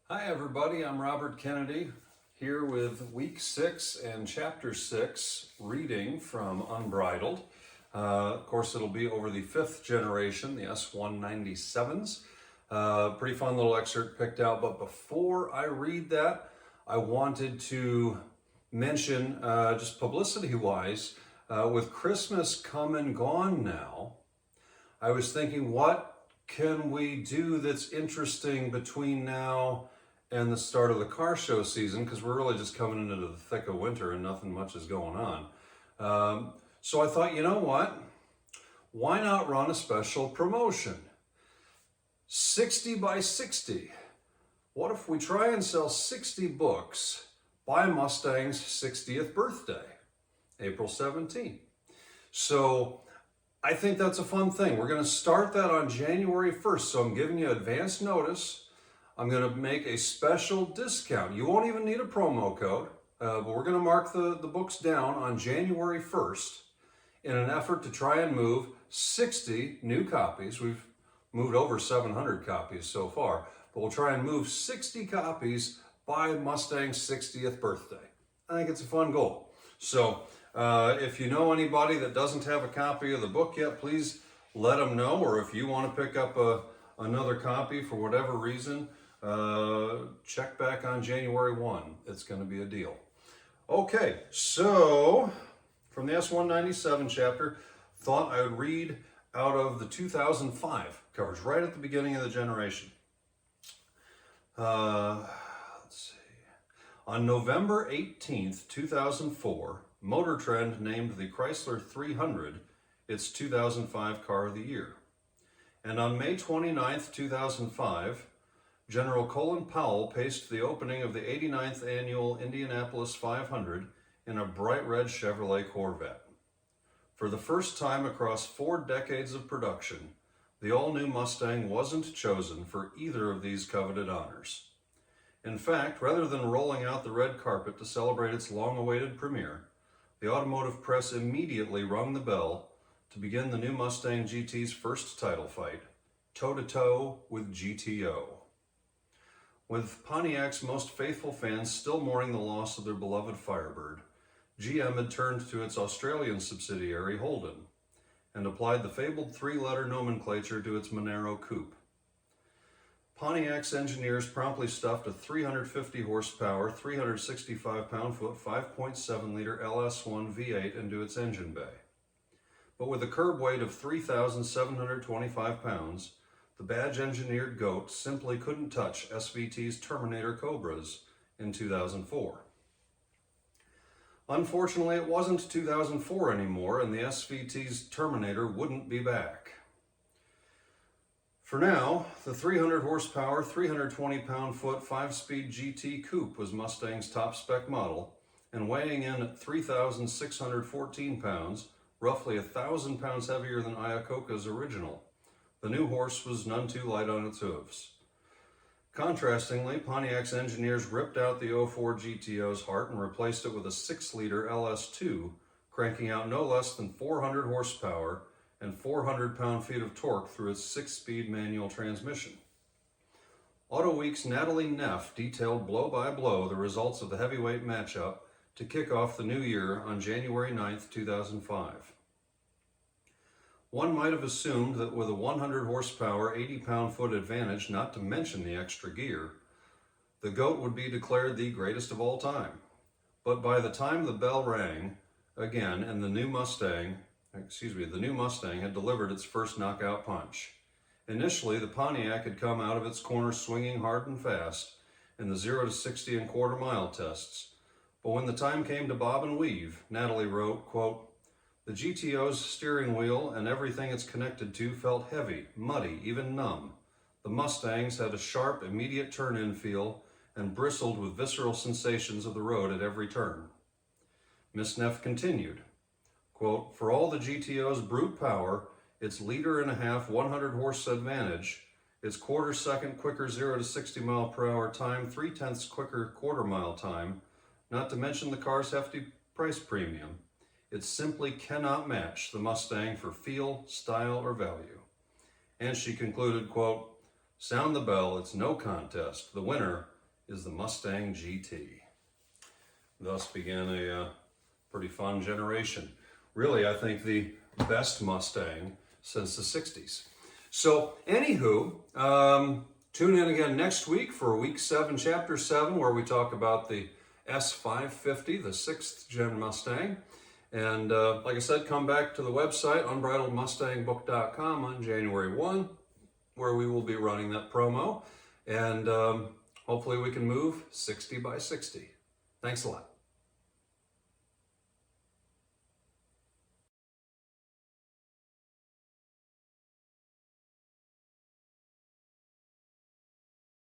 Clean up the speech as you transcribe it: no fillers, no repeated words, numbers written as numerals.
Hi everybody, I'm Robert Kennedy here with week 6 and chapter 6 reading from Unbridled. Of course, it'll be over the 5th generation, the S197s. Pretty fun little excerpt picked out, but before I read that, I wanted to mention, just publicity-wise, with Christmas come and gone now, I was thinking, what can we do that's interesting between now and the start of the car show season, because we're really just coming into the thick of winter and nothing much is going on. So I thought, you know what? Why not run a special promotion? 60 by 60. What if we try and sell 60 books by Mustang's 60th birthday, April 17th? So I think that's a fun thing. We're going to start that on January 1st, so I'm giving you advance notice. I'm going to make a special discount. You won't even need a promo code, but we're going to mark the books down on January 1st in an effort to try and move 60 new copies. We've moved over 700 copies so far, but we'll try and move 60 copies by Mustang's 60th birthday. I think it's a fun goal. So if you know anybody that doesn't have a copy of the book yet, please let them know, or if you want to pick up another copy for whatever reason, check back on January 1. It's going to be a deal. Okay, so from the S197 chapter, thought I would read out of the 2005 covers, right at the beginning of the generation. Let's see. On November 18th, 2004, Motor Trend named the Chrysler 300 its 2005 Car of the Year. And on May 29th, 2005, General Colin Powell paced the opening of the 89th Annual Indianapolis 500 in a bright red Chevrolet Corvette. For the first time across 4 decades of production, the all-new Mustang wasn't chosen for either of these coveted honors. In fact, rather than rolling out the red carpet to celebrate its long-awaited premiere, the automotive press immediately rung the bell to begin the new Mustang GT's first title fight, toe-to-toe with GTO. With Pontiac's most faithful fans still mourning the loss of their beloved Firebird, GM had turned to its Australian subsidiary Holden and applied the fabled 3-letter nomenclature to its Monero coupe. Pontiac's engineers promptly stuffed a 350 horsepower, 365 pound-foot, 5.7-liter LS1 V8 into its engine bay. But with a curb weight of 3,725 pounds, the badge-engineered goat simply couldn't touch SVT's Terminator Cobras in 2004. Unfortunately, it wasn't 2004 anymore, and the SVT's Terminator wouldn't be back. For now, the 300 horsepower, 320 pound-foot, 5-speed GT Coupe was Mustang's top-spec model, and weighing in at 3,614 pounds, roughly 1,000 pounds heavier than Iacocca's original, the new horse was none too light on its hooves. Contrastingly, Pontiac's engineers ripped out the 04 GTO's heart and replaced it with a 6-liter LS2, cranking out no less than 400 horsepower and 400 pound-feet of torque through its 6-speed manual transmission. AutoWeek's Natalie Neff detailed blow by blow the results of the heavyweight matchup to kick off the new year on January 9th, 2005. One might have assumed that with a 100 horsepower, 80 pound-foot advantage, not to mention the extra gear, the GOAT would be declared the greatest of all time. But by the time the bell rang again and the new Mustang had delivered its first knockout punch. Initially, the Pontiac had come out of its corner swinging hard and fast in the 0 to 60 and quarter mile tests. But when the time came to bob and weave, Natalie wrote, quote, "The GTO's steering wheel and everything it's connected to felt heavy, muddy, even numb. The Mustangs had a sharp, immediate turn-in feel and bristled with visceral sensations of the road at every turn." Miss Neff continued, quote, "For all the GTO's brute power, its 1.5-liter 100-horse advantage, its quarter-second quicker 0 to 60 mile per hour time, 3/10 quicker quarter-mile time, not to mention the car's hefty price premium, it simply cannot match the Mustang for feel, style, or value." And she concluded, quote, "Sound the bell, it's no contest. The winner is the Mustang GT. Thus began a pretty fun generation. Really, I think the best Mustang since the 60s. So, anywho, tune in again next week for week 7, chapter 7, where we talk about the S550, the 6th gen Mustang. And like I said, come back to the website, unbridledmustangbook.com on January 1, where we will be running that promo. And hopefully we can move 60 by 60. Thanks a lot.